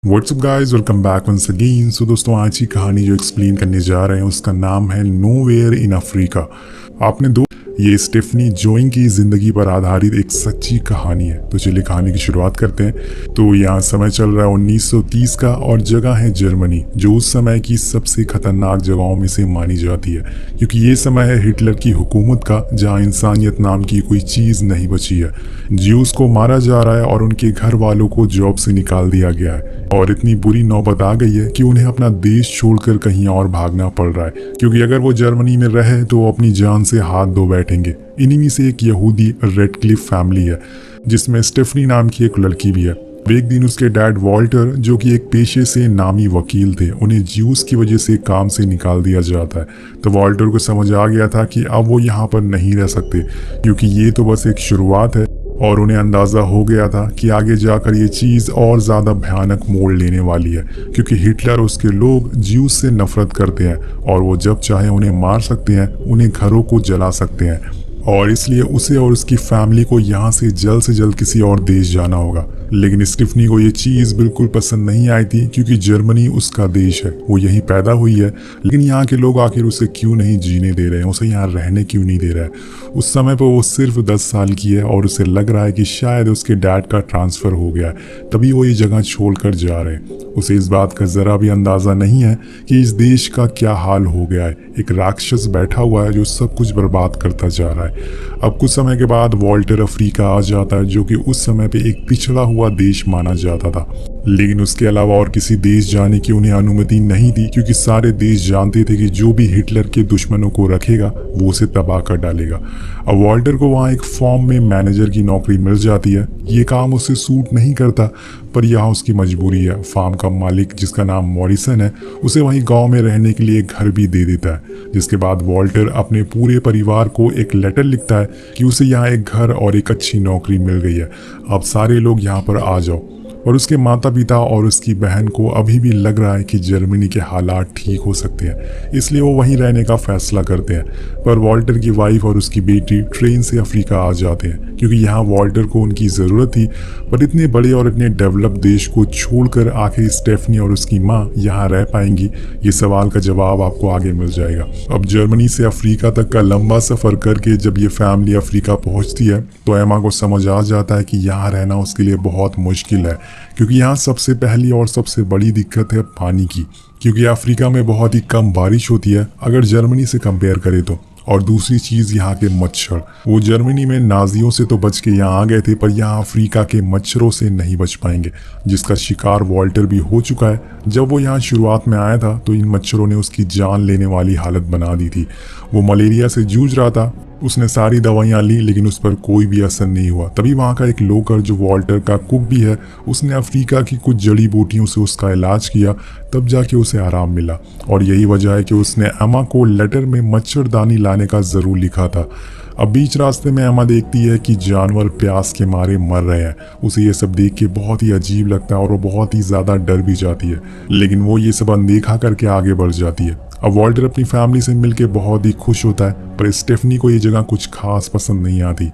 WhatsApp guys, welcome back once again. So दोस्तों, आज की कहानी जो एक्सप्लेन करने जा रहे हैं उसका नाम है नोवेयर इन अफ्रीका। आपने दो ये स्टेफनी जोइंग की जिंदगी पर आधारित एक सच्ची कहानी है। तो चलिए कहानी की शुरुआत करते हैं। तो यहाँ समय चल रहा है 1930 का और जगह है जर्मनी, जो उस समय की सबसे खतरनाक जगहों में से मानी जाती है, क्योंकि ये समय है हिटलर की हुकूमत का, जहाँ इंसानियत नाम की कोई चीज़ नहीं बची है। ज्यूस को मारा जा रहा है और उनके घर वालों को जॉब से निकाल दिया गया है, और इतनी बुरी नौबत आ गई है कि उन्हें अपना देश छोड़कर कहीं और भागना पड़ रहा है, क्योंकि अगर वो जर्मनी में रहे तो वो अपनी जान से हाथ धो बैठेंगे। इन्हीं में से एक यहूदी रेडक्लिफ फैमिली है, जिसमें स्टेफनी नाम की एक लड़की भी है। एक दिन उसके डैड वॉल्टर, जो कि एक पेशे से नामी वकील थे, उन्हें ज्यूस की वजह से काम से निकाल दिया जाता है। तो वॉल्टर को समझ आ गया था कि अब वो यहाँ पर नहीं रह सकते, क्योंकि ये तो बस एक शुरुआत है, और उन्हें अंदाज़ा हो गया था कि आगे जाकर ये चीज़ और ज़्यादा भयानक मोड़ लेने वाली है, क्योंकि हिटलर और उसके लोग ज्यूस से नफरत करते हैं और वो जब चाहे उन्हें मार सकते हैं, उन्हें घरों को जला सकते हैं। और इसलिए उसे और उसकी फैमिली को यहाँ से जल्द किसी और देश जाना होगा। लेकिन स्टीफनी को ये चीज़ बिल्कुल पसंद नहीं आई थी, क्योंकि जर्मनी उसका देश है, वो यहीं पैदा हुई है। लेकिन यहाँ के लोग आखिर उसे क्यों नहीं जीने दे रहे हैं, उसे यहाँ रहने क्यों नहीं दे रहे हैं। उस समय पर वो सिर्फ 10 साल की है और उसे लग रहा है कि शायद उसके डैड का ट्रांसफ़र हो गया है, तभी वो ये जगह छोड़कर जा रहे हैं। उसे इस बात का ज़रा भी अंदाज़ा नहीं है कि इस देश का क्या हाल हो गया है। एक राक्षस बैठा हुआ है जो सब कुछ बर्बाद करता जा रहा है। अब कुछ समय के बाद वॉल्टर अफ्रीका आ जाता है, जो कि उस समय पे एक पिछड़ा हुआ देश माना जाता था। लेकिन उसके अलावा और किसी देश जाने की उन्हें अनुमति नहीं थी, क्योंकि सारे देश जानते थे कि जो भी हिटलर के दुश्मनों को रखेगा वो उसे तबाह कर डालेगा। अब वॉल्टर को वहाँ एक फॉर्म में मैनेजर की नौकरी मिल जाती है। ये काम उसे सूट नहीं करता, पर यहाँ उसकी मजबूरी है। फार्म का मालिक, जिसका नाम मॉरिसन है, उसे वहीं गांव में रहने के लिए घर भी दे देता है। जिसके बाद वॉल्टर अपने पूरे परिवार को एक लेटर लिखता है कि उसे यहाँ एक घर और एक अच्छी नौकरी मिल गई है, अब सारे लोग यहाँ पर आ जाओ। और उसके माता पिता और उसकी बहन को अभी भी लग रहा है कि जर्मनी के हालात ठीक हो सकते हैं, इसलिए वो वहीं रहने का फैसला करते हैं। पर वॉल्टर की वाइफ और उसकी बेटी ट्रेन से अफ्रीका आ जाते हैं, क्योंकि यहाँ वॉल्टर को उनकी ज़रूरत थी। पर इतने बड़े और इतने डेवलप देश को छोड़कर आखिर स्टेफनी और उसकी माँ यहाँ रह पाएंगी, ये सवाल का जवाब आपको आगे मिल जाएगा। अब जर्मनी से अफ्रीका तक का लंबा सफ़र करके जब ये फैमिली अफ्रीका पहुँचती है, तो एमा को समझ आ जाता है कि यहाँ रहना उसके लिए बहुत मुश्किल है, क्योंकि यहाँ सबसे पहली और सबसे बड़ी दिक्कत है पानी की, क्योंकि अफ्रीका में बहुत ही कम बारिश होती है अगर जर्मनी से कंपेयर करें तो। और दूसरी चीज़ यहाँ के मच्छर। वो जर्मनी में नाजियों से तो बच के यहाँ आ गए थे, पर यहाँ अफ्रीका के मच्छरों से नहीं बच पाएंगे, जिसका शिकार वॉल्टर भी हो चुका है। जब वो यहाँ शुरुआत में आया था तो इन मच्छरों ने उसकी जान लेने वाली हालत बना दी थी। वो मलेरिया से जूझ रहा था, उसने सारी दवाइयाँ ली, लेकिन उस पर कोई भी असर नहीं हुआ। तभी वहाँ का एक लोकर, जो वॉल्टर का कुक भी है, उसने अफ्रीका की कुछ जड़ी बूटियों से उसका इलाज किया, तब जाके उसे आराम मिला। और यही वजह है कि उसने एमा को लेटर में मच्छरदानी लाने का ज़रूर लिखा था। अब बीच रास्ते में एमा देखती है कि जानवर प्यास के मारे मर रहे हैं। उसे ये सब देख के बहुत ही अजीब लगता है और वो बहुत ही ज़्यादा डर भी जाती है, लेकिन वो ये सब अनदेखा करके आगे बढ़ जाती है। अब वॉल्टर अपनी फैमिली से मिलके बहुत ही खुश होता है, पर स्टेफनी को ये जगह कुछ खास पसंद नहीं आती।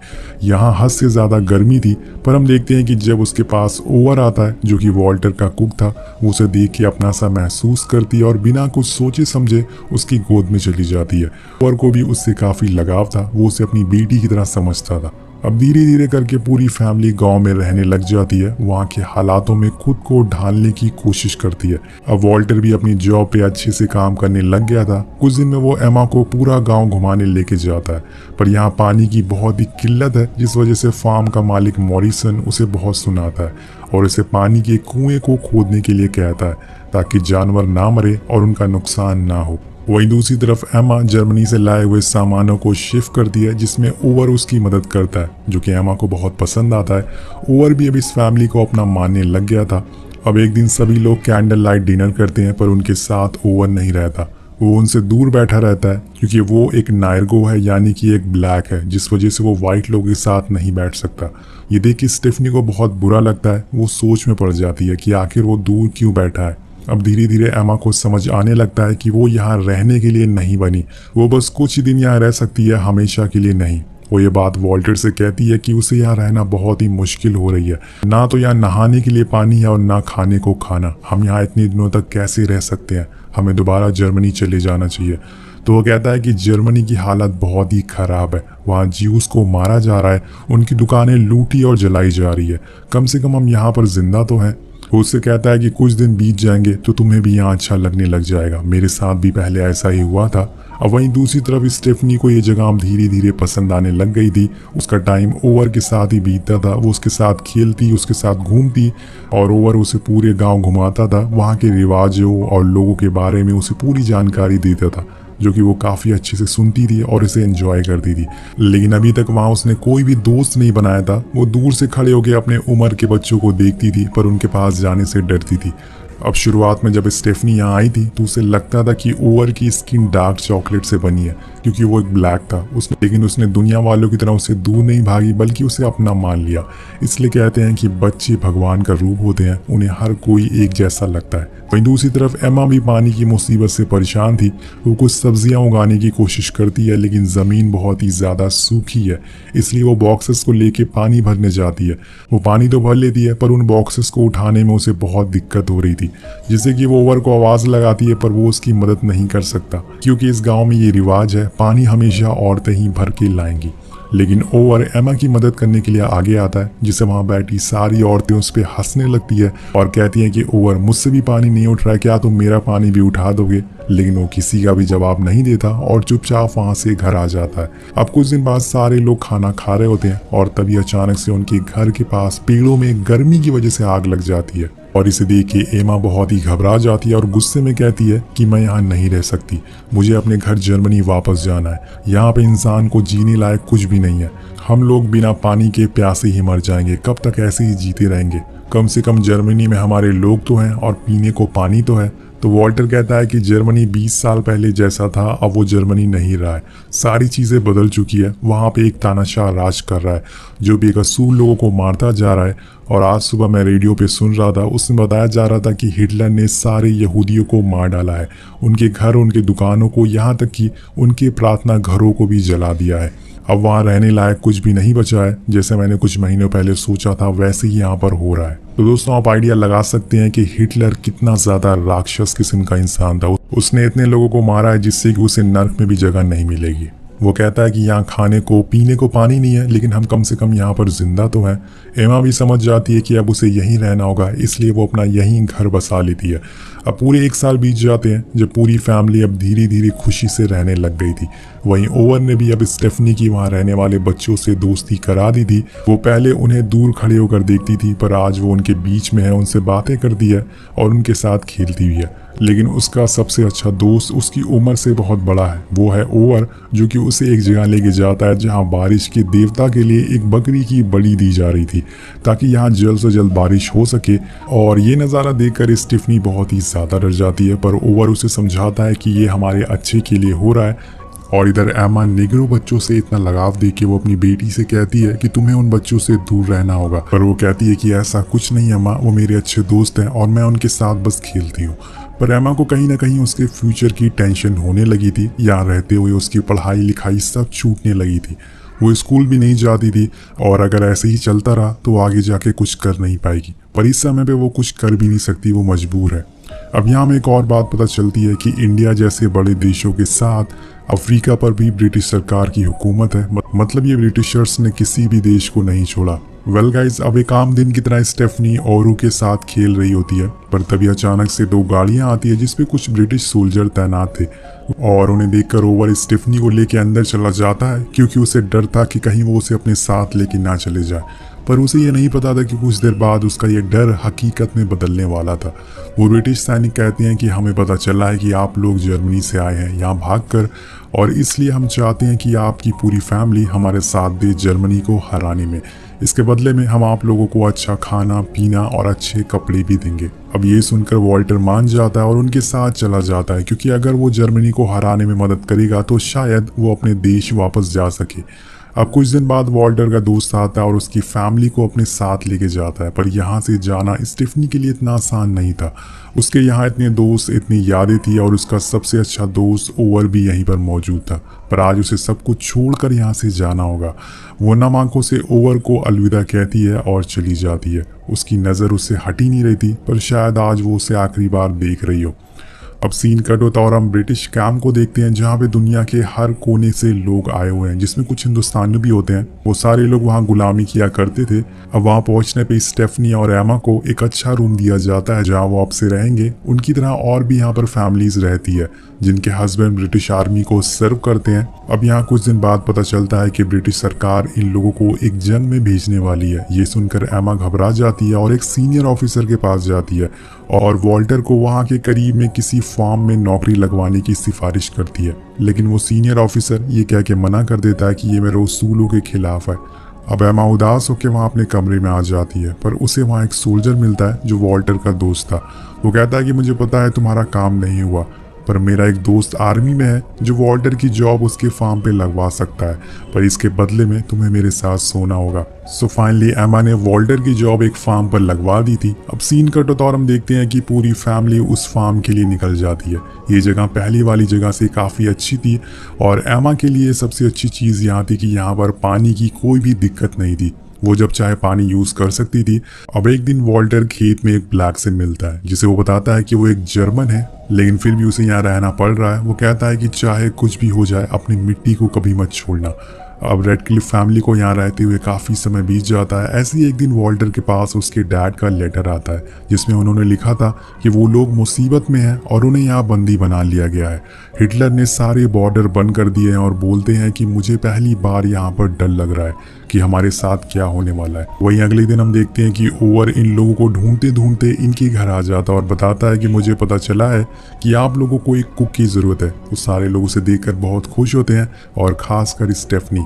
यहाँ हद से ज़्यादा गर्मी थी। पर हम देखते हैं कि जब उसके पास ओवर आता है, जो कि वॉल्टर का कुक था, वो उसे देख के अपना सा महसूस करती है और बिना कुछ सोचे समझे उसकी गोद में चली जाती है। ओवर को भी उससे काफ़ी लगाव था, वो उसे अपनी बेटी की तरह समझता था। अब धीरे धीरे करके पूरी फैमिली गांव में रहने लग जाती है, वहाँ के हालातों में खुद को ढालने की कोशिश करती है। अब वॉल्टर भी अपनी जॉब पे अच्छे से काम करने लग गया था। कुछ दिन में वो एमा को पूरा गांव घुमाने लेके जाता है, पर यहाँ पानी की बहुत ही किल्लत है, जिस वजह से फार्म का मालिक मॉरिसन उसे बहुत सुनाता है और उसे पानी के कुएं को खोदने के लिए कहता है, ताकि जानवर ना मरे और उनका नुकसान ना हो। वहीं दूसरी तरफ एमा जर्मनी से लाए हुए सामानों को शिफ्ट करती है, जिसमें ओवर उसकी मदद करता है, जो कि एमा को बहुत पसंद आता है। ओवर भी अब इस फैमिली को अपना मानने लग गया था। अब एक दिन सभी लोग कैंडल लाइट डिनर करते हैं, पर उनके साथ ओवर नहीं रहता। वो उनसे दूर बैठा रहता है, क्योंकि वो एक नायरगो है, यानी कि एक ब्लैक है, जिस वजह से वो वाइट लोगों के साथ नहीं बैठ सकता। ये देख के स्टेफनी को बहुत बुरा लगता है। वो सोच में पड़ जाती है कि आखिर वो दूर क्यों बैठा है। अब धीरे धीरे एमा को समझ आने लगता है कि वो यहाँ रहने के लिए नहीं बनी, वो बस कुछ ही दिन यहाँ रह सकती है, हमेशा के लिए नहीं। वो ये बात वॉल्टर से कहती है कि उसे यहाँ रहना बहुत ही मुश्किल हो रही है। ना तो यहाँ नहाने के लिए पानी है और ना खाने को खाना। हम यहाँ इतने दिनों तक कैसे रह सकते हैं, हमें दोबारा जर्मनी चले जाना चाहिए। तो वो कहता है कि जर्मनी की हालत बहुत ही ख़राब है, वहाँ ज्यूस को मारा जा रहा है, उनकी दुकानें लूटी और जलाई जा रही है। कम से कम हम यहाँ पर जिंदा तो हैं। वो उससे कहता है कि कुछ दिन बीत जाएंगे तो तुम्हें भी यहाँ अच्छा लगने लग जाएगा, मेरे साथ भी पहले ऐसा ही हुआ था। अब वहीं दूसरी तरफ स्टेफनी को ये जगह धीरे धीरे पसंद आने लग गई थी। उसका टाइम ओवर के साथ ही बीतता था, वो उसके साथ खेलती, उसके साथ घूमती और ओवर उसे पूरे गांव घुमाता था। वहाँ के रिवाजों और लोगों के बारे में उसे पूरी जानकारी देता था, जो कि वो काफ़ी अच्छे से सुनती थी और इसे एंजॉय करती थी। लेकिन अभी तक वहाँ उसने कोई भी दोस्त नहीं बनाया था। वो दूर से खड़े होकर अपने उम्र के बच्चों को देखती थी पर उनके पास जाने से डरती थी। अब शुरुआत में जब स्टेफनी यहाँ आई थी तो उसे लगता था कि ओवर की स्किन डार्क चॉकलेट से बनी है, क्योंकि वो एक ब्लैक था। लेकिन उसने दुनिया वालों की तरह उसे दूर नहीं भागी, बल्कि उसे अपना मान लिया। इसलिए कहते हैं कि बच्चे भगवान का रूप होते हैं, उन्हें हर कोई एक जैसा लगता है। वहीं दूसरी तरफ एमा भी पानी की मुसीबत से परेशान थी। वो कुछ सब्जियां उगाने की कोशिश करती है, लेकिन ज़मीन बहुत ही ज़्यादा सूखी है, इसलिए वो बॉक्सेस को लेके पानी भरने जाती है। वो पानी तो भर लेती है पर उन बॉक्सेस को उठाने में उसे बहुत दिक्कत हो रही थी, जिससे कि वो ओवर को आवाज़ लगाती है, पर वो उसकी मदद नहीं कर सकता, क्योंकि इस गाँव में ये रिवाज है, पानी हमेशा औरतें ही भर के लाएंगी। लेकिन ओवर एमा की मदद करने के लिए आगे आता है, जिससे वहाँ बैठी सारी औरतें उस पर हंसने लगती है और कहती हैं कि ओवर, मुझसे भी पानी नहीं उठ रहा है, क्या तुम मेरा पानी भी उठा दोगे? लेकिन वो किसी का भी जवाब नहीं देता और चुपचाप वहाँ से घर आ जाता है। अब कुछ दिन बाद सारे लोग खाना खा रहे होते हैं और तभी अचानक से उनके घर के पास पेड़ों में गर्मी की वजह से आग लग जाती है और इसे देख के एमा बहुत ही घबरा जाती है और गुस्से में कहती है कि मैं यहाँ नहीं रह सकती, मुझे अपने घर जर्मनी वापस जाना है। यहाँ पे इंसान को जीने लायक कुछ भी नहीं है, हम लोग बिना पानी के प्यासे ही मर जाएंगे, कब तक ऐसे ही जीते रहेंगे? कम से कम जर्मनी में हमारे लोग तो हैं और पीने को पानी तो है। तो वॉल्टर कहता है कि जर्मनी 20 साल पहले जैसा था अब वो जर्मनी नहीं रहा है, सारी चीज़ें बदल चुकी है। वहाँ पे एक तानाशाह राज कर रहा है जो बेकसूर लोगों को मारता जा रहा है। और आज सुबह मैं रेडियो पे सुन रहा था, उसमें बताया जा रहा था कि हिटलर ने सारे यहूदियों को मार डाला है, उनके घर, उनके दुकानों को, यहाँ तक कि उनके प्रार्थना घरों को भी जला दिया है। अब वहाँ रहने लायक कुछ भी नहीं बचा है। जैसे मैंने कुछ महीनों पहले सोचा था वैसे ही यहाँ पर हो रहा है। तो दोस्तों, आप आइडिया लगा सकते हैं कि हिटलर कितना ज़्यादा राक्षस किस्म का इंसान था। उसने इतने लोगों को मारा है जिससे कि उसे नर्क में भी जगह नहीं मिलेगी। वो कहता है कि यहाँ खाने को पीने को पानी नहीं है, लेकिन हम कम से कम यहाँ पर जिंदा तो हैं। एमा भी समझ जाती है कि अब उसे यहीं रहना होगा, इसलिए वो अपना यहीं घर बसा लेती है। अब पूरे 1 साल बीत जाते हैं जब पूरी फैमिली अब धीरे धीरे खुशी से रहने लग गई थी। वहीं ओवर ने भी अब स्टेफनी की वहाँ रहने वाले बच्चों से दोस्ती करा दी थी। वो पहले उन्हें दूर खड़े होकर देखती थी, पर आज वो उनके बीच में है, उनसे बातें करती है और उनके साथ खेलती भी है। लेकिन उसका सबसे अच्छा दोस्त उसकी उम्र से बहुत बड़ा है, वो है ओवर, जो कि उसे एक जगह लेके जाता है जहाँ बारिश के देवता के लिए एक बकरी की बलि दी जा रही थी, ताकि यहाँ जल्द से जल्द बारिश हो सके। और ये नज़ारा देखकर स्टीफनी बहुत ही ज़्यादा डर जाती है, पर ओवर उसे समझाता है कि ये हमारे अच्छे के लिए हो रहा है। और इधर एमा नेग्रो बच्चों से इतना लगाव देख के वो अपनी बेटी से कहती है कि तुम्हें उन बच्चों से दूर रहना होगा, पर वो कहती है कि ऐसा कुछ नहीं है माँ, वो मेरे अच्छे दोस्त हैं और मैं उनके साथ बस खेलती हूँ। पर एमा को कहीं ना कहीं उसके फ्यूचर की टेंशन होने लगी थी। यहाँ रहते हुए उसकी पढ़ाई लिखाई सब छूटने लगी थी, वो स्कूल भी नहीं जाती थी और अगर ऐसे ही चलता रहा तो आगे जाके कुछ कर नहीं पाएगी। पर इस समय पे वो कुछ कर भी नहीं सकती, वो मजबूर है। अब यहाँ में एक और बात पता चलती है कि इंडिया जैसे बड़े देशों के साथ अफ्रीका पर भी ब्रिटिश सरकार की हुकूमत है, मतलब ये ब्रिटिशर्स ने किसी भी देश को नहीं छोड़ा। वेल गाइज, अब एक आम दिन की तरह स्टेफनी औरू के साथ खेल रही होती है, पर तभी अचानक से 2 गाड़ियां आती है जिसपे कुछ ब्रिटिश सोल्जर तैनात थे और उन्हें देखकर ओवर स्टेफनी को लेके अंदर चला जाता है, क्योंकि उसे डर था कि कहीं वो उसे अपने साथ लेके ना चले जाए। पर उसे ये नहीं पता था कि कुछ देर बाद उसका ये डर हकीकत में बदलने वाला था। वो ब्रिटिश सैनिक कहते हैं कि हमें पता चला है कि आप लोग जर्मनी से आए हैं यहाँ भागकर, और इसलिए हम चाहते हैं कि आपकी पूरी फैमिली हमारे साथ दे जर्मनी को हराने में। इसके बदले में हम आप लोगों को अच्छा खाना पीना और अच्छे कपड़े भी देंगे। अब ये सुनकर वॉल्टर मान जाता है और उनके साथ चला जाता है, क्योंकि अगर वो जर्मनी को हराने में मदद करेगा तो शायद वो अपने देश वापस जा सके। अब कुछ दिन बाद वॉल्टर का दोस्त आता है और उसकी फैमिली को अपने साथ लेके जाता है, पर यहाँ से जाना स्टेफनी के लिए इतना आसान नहीं था। उसके यहाँ इतने दोस्त, इतनी यादें थी और उसका सबसे अच्छा दोस्त ओवर भी यहीं पर मौजूद था, पर आज उसे सब कुछ छोड़कर यहाँ से जाना होगा। वो नम आंखों से ओवर को अलविदा कहती है और चली जाती है। उसकी नज़र उससे हट ही नहीं रही थी, पर शायद आज वो उसे आखिरी बार देख रही हो। अब सीन कट होता और हम ब्रिटिश कैंप को देखते हैं, जहाँ पे दुनिया के हर कोने से लोग आए हुए हैं, जिसमें कुछ हिंदुस्तानी भी होते हैं। वो सारे लोग वहाँ गुलामी किया करते थे। अब वहाँ पहुँचने पे स्टेफनी और एमा को एक अच्छा रूम दिया जाता है, जहाँ वो आपसे रहेंगे। उनकी तरह और भी यहाँ पर फैमिलीज रहती है, जिनके हस्बैंड ब्रिटिश आर्मी को सर्व करते हैं। अब यहाँ कुछ दिन बाद पता चलता है कि ब्रिटिश सरकार इन लोगों को एक जंग में भेजने वाली है। ये सुनकर एमा घबरा जाती है और एक सीनियर ऑफिसर के पास जाती है और वॉल्टर को वहाँ के करीब में किसी फार्म में नौकरी लगवाने की सिफारिश करती है, लेकिन वो सीनियर ऑफिसर ये कह के मना कर देता है कि ये मेरे उसूलों के खिलाफ है। अब एमा उदास होकर वहाँ अपने कमरे में आ जाती है, पर उसे वहाँ एक सोल्जर मिलता है जो वॉल्टर का दोस्त था। वो कहता है कि मुझे पता है तुम्हारा काम नहीं हुआ, पर मेरा एक दोस्त आर्मी में है जो वॉल्टर की जॉब उसके फार्म पे लगवा सकता है, पर इसके बदले में तुम्हें मेरे साथ सोना होगा। सो फाइनली एमा ने वॉल्टर की जॉब एक फार्म पर लगवा दी थी। अब सीन कट होता और हम देखते हैं कि पूरी फैमिली उस फार्म के लिए निकल जाती है। ये जगह पहली वाली जगह से काफ़ी अच्छी थी और एमा के लिए सबसे अच्छी चीज़ यहाँ थी कि यहाँ पर पानी की कोई भी दिक्कत नहीं थी। वो जब चाहे पानी यूज़ कर सकती थी। अब एक दिन वॉल्टर खेत में एक ब्लैक से मिलता है, जिसे वो बताता है कि वो एक जर्मन है, लेकिन फिर भी उसे यहाँ रहना पड़ रहा है। वो कहता है कि चाहे कुछ भी हो जाए अपनी मिट्टी को कभी मत छोड़ना। अब रेडक्लिफ फैमिली को यहाँ रहते हुए काफ़ी समय बीत जाता है। ऐसे ही एक दिन वॉल्टर के पास उसके डैड का लेटर आता है, जिसमें उन्होंने लिखा था कि वो लोग मुसीबत में हैं और उन्हें यहाँ बंदी बना लिया गया है। हिटलर ने सारे बॉर्डर बंद कर दिए हैं और बोलते हैं कि मुझे पहली बार यहाँ पर डर लग रहा है कि हमारे साथ क्या होने वाला है। वहीं अगले दिन हम देखते हैं कि ओवर इन लोगों को ढूंढते ढूंढते इनके घर आ जाता है और बताता है कि मुझे पता चला है कि आप लोगों को एक कुक की ज़रूरत है। तो सारे लोग उसे देखकर बहुत खुश होते हैं और ख़ासकर स्टेफनी,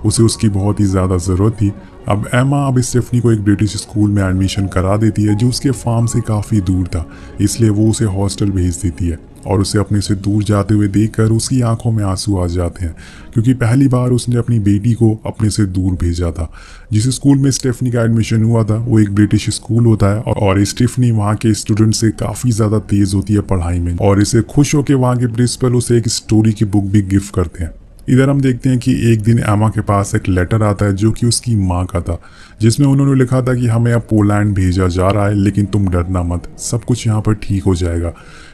उसे उसकी बहुत ही ज़्यादा ज़रूरत थी। अब एमा अब स्टेफनी को एक ब्रिटिश स्कूल में एडमिशन करा देती है, जो उसके फार्म से काफ़ी दूर था, इसलिए वो उसे हॉस्टल भेज देती है और उसे अपने से दूर जाते हुए देखकर उसकी आंखों में आंसू आ जाते हैं, क्योंकि पहली बार उसने अपनी बेटी को अपने से दूर भेजा था। जिस स्कूल में स्टेफनी का एडमिशन हुआ था वो एक ब्रिटिश स्कूल होता है और स्टेफनी वहाँ के स्टूडेंट से काफ़ी ज़्यादा तेज़ होती है पढ़ाई में, और इसे खुश होकर वहाँ के प्रिंसिपल उसे एक स्टोरी की बुक भी गिफ्ट करते हैं। इधर हम देखते हैं कि एक दिन एमा के पास एक लेटर आता है जो कि उसकी माँ का था, जिसमें उन्होंने लिखा था कि हमें अब पोलैंड भेजा जा रहा है, लेकिन तुम डरना मत, सब कुछ यहाँ पर ठीक हो जाएगा।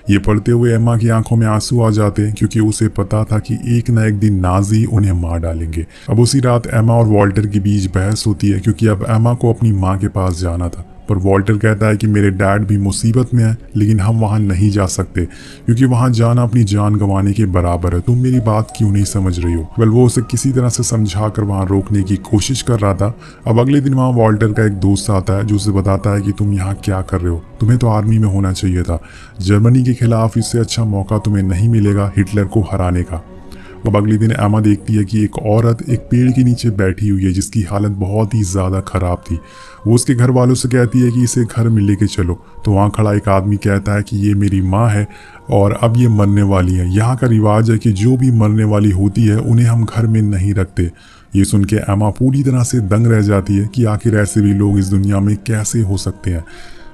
ये पढ़ते हुए एमा की आंखों में आंसू आ जाते हैं, क्योंकि उसे पता था कि एक ना एक दिन नाजी उन्हें मार डालेंगे। अब उसी रात एमा और वॉल्टर के बीच बहस होती है, क्योंकि अब एमा को अपनी माँ के पास जाना था, पर वॉल्टर कहता है कि मेरे डैड भी मुसीबत में है, लेकिन हम वहाँ नहीं जा सकते क्योंकि वहाँ जाना अपनी जान गंवाने के बराबर है। तुम मेरी बात क्यों नहीं समझ रही हो? वेल, वो उसे किसी तरह से समझा कर वहाँ रोकने की कोशिश कर रहा था। अब अगले दिन वहाँ वॉल्टर का एक दोस्त आता है जो उसे बताता है कि तुम यहाँ क्या कर रहे हो, तुम्हें तो आर्मी में होना चाहिए था। जर्मनी के खिलाफ इससे अच्छा मौका तुम्हें नहीं मिलेगा हिटलर को हराने का। अब अगले दिन एमा देखती है कि एक औरत एक पेड़ के नीचे बैठी हुई है, जिसकी हालत बहुत ही ज़्यादा ख़राब थी। वो उसके घर वालों से कहती है कि इसे घर में लेके चलो, तो वहाँ खड़ा एक आदमी कहता है कि ये मेरी माँ है और अब ये मरने वाली है। यहाँ का रिवाज है कि जो भी मरने वाली होती है उन्हें हम घर में नहीं रखते। ये सुन के एमा पूरी तरह से दंग रह जाती है कि आखिर ऐसे भी लोग इस दुनिया में कैसे हो सकते हैं।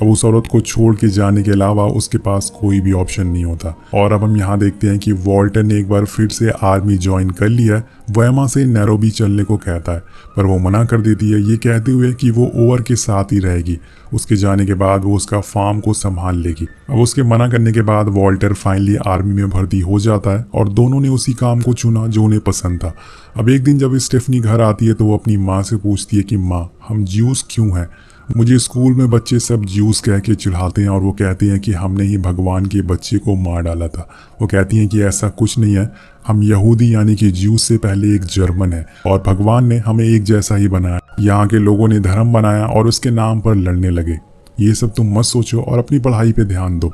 अब उस औरत को छोड़ के जाने के अलावा उसके पास कोई भी ऑप्शन नहीं होता। और अब हम यहाँ देखते हैं कि वॉल्टर ने एक बार फिर से आर्मी ज्वाइन कर लिया है। वो एमा से नैरोबी चलने को कहता है, पर वो मना कर देती है, ये कहते हुए कि वो ओवर के साथ ही रहेगी। उसके जाने के बाद वो उसका फार्म को संभाल लेगी। अब उसके मना करने के बाद वॉल्टर फाइनली आर्मी में भर्ती हो जाता है और दोनों ने उसी काम को चुना जो उन्हें पसंद था। अब एक दिन जब स्टेफनी घर आती है तो वो अपनी माँ से पूछती है कि माँ, हम ज्यूस क्यों हैं? मुझे स्कूल में बच्चे सब ज्यूस कह के चिढ़ाते हैं और वो कहते हैं कि हमने ही भगवान के बच्चे को मार डाला था। वो कहती हैं कि ऐसा कुछ नहीं है, हम यहूदी यानी कि ज्यूस से पहले एक जर्मन है और भगवान ने हमें एक जैसा ही बनाया। यहाँ के लोगों ने धर्म बनाया और उसके नाम पर लड़ने लगे। ये सब तुम मत सोचो और अपनी पढ़ाई पे ध्यान दो।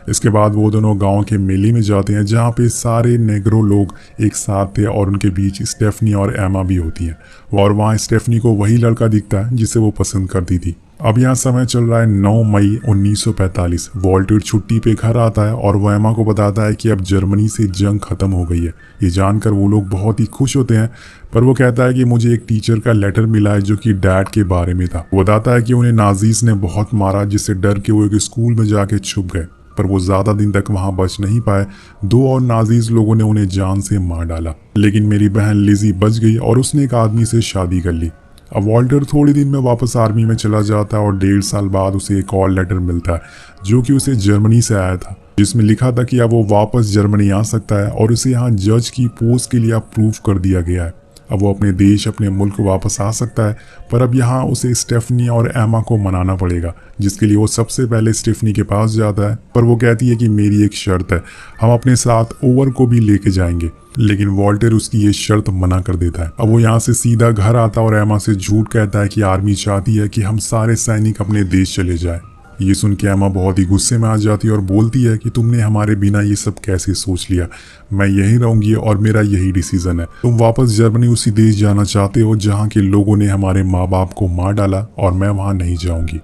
इसके बाद वो दोनों गांव के मेले में जाते हैं, जहाँ पे सारे नेग्रो लोग एक साथ थे और उनके बीच स्टेफनी और एमा भी होती हैं। और वहाँ स्टेफनी को वही लड़का दिखता है जिसे वो पसंद करती थी। अब यहाँ समय चल रहा है 9 मई 1945। वॉल्टर छुट्टी पे घर आता है और वो एमा को बताता है कि अब जर्मनी से जंग खत्म हो गई है। ये जानकर वो लोग बहुत ही खुश होते हैं, पर वो कहता है कि मुझे एक टीचर का लेटर मिला है जो कि डैड के बारे में था। वो बताता है कि उन्हें नाजीज ने बहुत मारा, जिससे डर के वो एक स्कूल में जाके छुप गए, पर वो ज्यादा दिन तक वहां बच नहीं पाए। 2 और नाजीज लोगों ने उन्हें जान से मार डाला, लेकिन मेरी बहन लिजी बच गई और उसने एक आदमी से शादी कर ली। अब वॉल्टर थोड़े दिन में वापस आर्मी में चला जाता है और 1.5 साल बाद उसे एक और लेटर मिलता है जो कि उसे जर्मनी से आया था, जिसमें लिखा था कि अब वो वापस जर्मनी आ सकता है और उसे यहाँ जज की पोस्ट के लिए अप्रूव कर दिया गया है। अब वो अपने देश अपने मुल्क वापस आ सकता है, पर अब यहाँ उसे स्टेफनी और एमा को मनाना पड़ेगा, जिसके लिए वो सबसे पहले स्टेफनी के पास जाता है। पर वो कहती है कि मेरी एक शर्त है, हम अपने साथ ओवर को भी लेके जाएंगे, लेकिन वॉल्टर उसकी ये शर्त मना कर देता है। अब वो यहाँ से सीधा घर आता है और एमा से झूठ कहता है कि आर्मी चाहती है कि हम सारे सैनिक अपने देश चले जाएं। ये सुन के एमा बहुत ही गुस्से में आ जाती है और बोलती है कि तुमने हमारे बिना ये सब कैसे सोच लिया, मैं यहीं रहूंगी और मेरा यही डिसीजन है। तुम वापस जर्मनी उसी देश जाना चाहते हो जहाँ के लोगों ने हमारे माँ बाप को मार डाला, और मैं वहाँ नहीं जाऊंगी।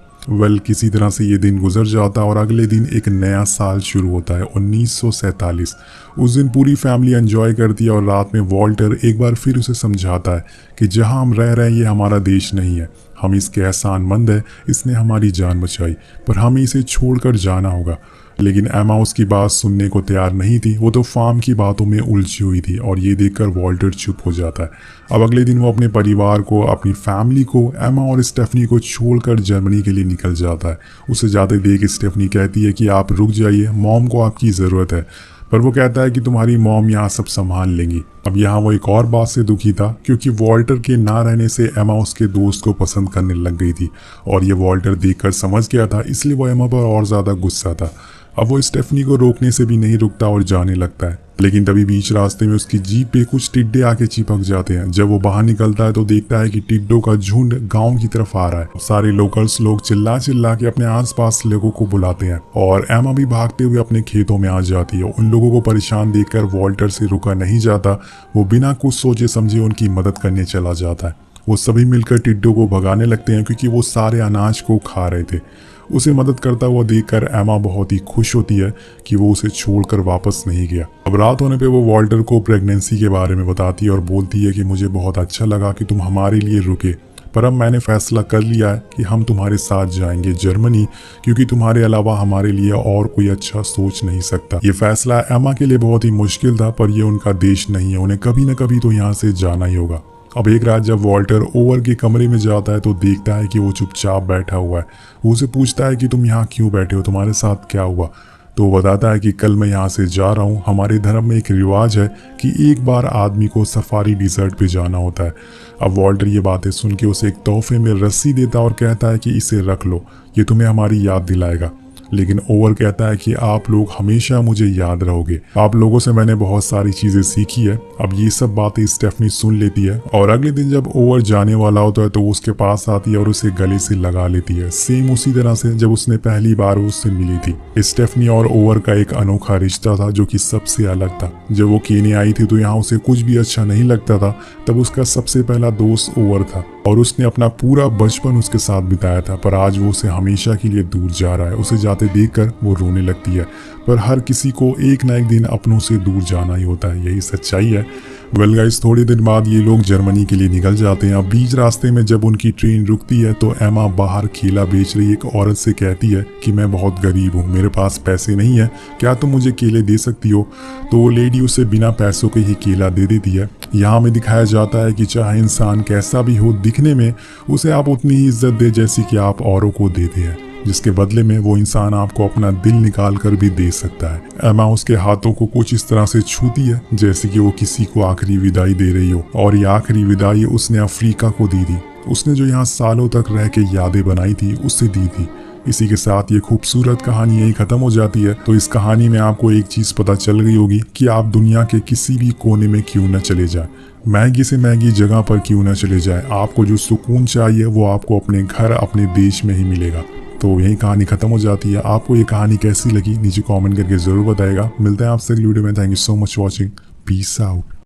किसी तरह से ये दिन गुजर जाता है और अगले दिन एक नया साल शुरू होता है, 1947। उस दिन पूरी फैमिली एंजॉय करती है और रात में वॉल्टर एक बार फिर उसे समझाता है कि जहां हम रह रहे हैं ये हमारा देश नहीं है, हम इसके एहसानमंद है, इसने हमारी जान बचाई, पर हमें इसे छोड़कर जाना होगा। लेकिन एमा उसकी बात सुनने को तैयार नहीं थी। वो तो फार्म की बातों में उलझी हुई थी और ये देखकर वॉल्टर चुप हो जाता है। अब अगले दिन वो अपने परिवार को, अपनी फैमिली को, एमा और स्टेफनी को छोड़कर जर्मनी के लिए निकल जाता है। उसे जाते देख स्टेफनी कहती है कि आप रुक जाइए, मॉम को आपकी ज़रूरत है, पर वो कहता है कि तुम्हारी मॉम यहाँ सब संभाल लेंगी। अब यहाँ वो एक और बात से दुखी था, क्योंकि वॉल्टर के ना रहने से एमा उसके दोस्त को पसंद करने लग गई थी और ये वॉल्टर देखकर समझ गया था, इसलिए वो एमा पर और ज़्यादा गुस्सा था। अब वो स्टेफनी को रोकने से भी नहीं रुकता और जाने लगता है, लेकिन तभी बीच रास्ते में उसकी जीप पे कुछ टिड्डे आके चिपक जाते हैं। जब वो बाहर निकलता है तो देखता है कि टिड्डों का झुंड गांव की तरफ आ रहा है। सारे लोकल्स लोग चिल्ला चिल्ला के अपने आसपास लोगों को बुलाते हैं और एमा भी भागते हुए अपने खेतों में आ जाती है। उन लोगों को परेशान देखकर वॉल्टर से रुका नहीं जाता, वो बिना कुछ सोचे समझे उनकी मदद करने चला जाता है। वो सभी मिलकर टिड्डों को भगाने लगते हैं क्योंकि वो सारे अनाज को खा रहे थे। उसे मदद करता हुआ देखकर एमा बहुत ही खुश होती है कि वो उसे छोड़कर वापस नहीं गया। अब रात होने पे वो वॉल्टर को प्रेगनेंसी के बारे में बताती है और बोलती है कि मुझे बहुत अच्छा लगा कि तुम हमारे लिए रुके, पर अब मैंने फैसला कर लिया है कि हम तुम्हारे साथ जाएंगे जर्मनी, क्योंकि तुम्हारे अलावा हमारे लिए और कोई अच्छा सोच नहीं सकता। ये फैसला एमा के लिए बहुत ही मुश्किल था, पर ये उनका देश नहीं है, उन्हें कभी न कभी तो यहाँ से जाना ही होगा। अब एक रात जब वॉल्टर ओवर के कमरे में जाता है तो देखता है कि वो चुपचाप बैठा हुआ है। वो उसे पूछता है कि तुम यहाँ क्यों बैठे हो, तुम्हारे साथ क्या हुआ? तो वो बताता है कि कल मैं यहाँ से जा रहा हूँ, हमारे धर्म में एक रिवाज है कि एक बार आदमी को सफारी डिजर्ट पे जाना होता है। अब वॉल्टर ये बातें सुन के उसे एक तोहफे में रस्सी देता और कहता है कि इसे रख लो, ये तुम्हें हमारी याद दिलाएगा। लेकिन ओवर कहता है कि आप लोग हमेशा मुझे याद रहोगे, आप लोगों से मैंने बहुत सारी चीजें सीखी है। अब ये सब बातें स्टेफनी सुन लेती है और अगले दिन जब ओवर जाने वाला होता है तो उसके पास आती है और उसे गले से लगा लेती है, सेम उसी तरह से जब उसने पहली बार उससे मिली थी। स्टेफनी और ओवर का एक अनोखा रिश्ता था जो कि सबसे अलग था। जब वो केन्या आई थी तो यहाँ उसे कुछ भी अच्छा नहीं लगता था, तब उसका सबसे पहला दोस्त ओवर था और उसने अपना पूरा बचपन उसके साथ बिताया था, पर आज वो उसे हमेशा के लिए दूर जा रहा है। उसे जाते देखकर वो रोने लगती है, पर हर किसी को एक ना एक दिन अपनों से दूर जाना ही होता है, यही सच्चाई है। वेल गाइस, थोड़ी दिन बाद ये लोग जर्मनी के लिए निकल जाते हैं। अब बीच रास्ते में जब उनकी ट्रेन रुकती है तो एमा बाहर केला बेच रही एक औरत से कहती है कि मैं बहुत गरीब हूँ, मेरे पास पैसे नहीं है, क्या तुम मुझे केले दे सकती हो? तो वो लेडी उसे बिना पैसों के ही केला दे देती है। यहाँ में दिखाया जाता है कि चाहे इंसान कैसा भी हो दिखने में, उसे आप उतनी ही इज्जत दे जैसी कि आप औरों को देते हैं, जिसके बदले में वो इंसान आपको अपना दिल निकाल कर भी दे सकता है। एमा उसके हाथों को कुछ इस तरह से छूती है जैसे कि वो किसी को आखिरी विदाई दे रही हो, और ये आखिरी विदाई उसने अफ्रीका को दी थी। उसने जो यहाँ सालों तक रह के यादें बनाई थी उससे दी थी। इसी के साथ ये खूबसूरत कहानी यही खत्म हो जाती है। तो इस कहानी में आपको एक चीज पता चल गई होगी कि आप दुनिया के किसी भी कोने में क्यों न चले जाए, महंगी से महंगी जगह पर क्यों न चले जाए, आपको जो सुकून चाहिए वो आपको अपने घर, अपने देश में ही मिलेगा। तो यही कहानी खत्म हो जाती है। आपको ये कहानी कैसी लगी नीचे कमेंट करके जरूर बताएगा। मिलते हैं आपसे अगली वीडियो में। Thank you so much watching. Peace out.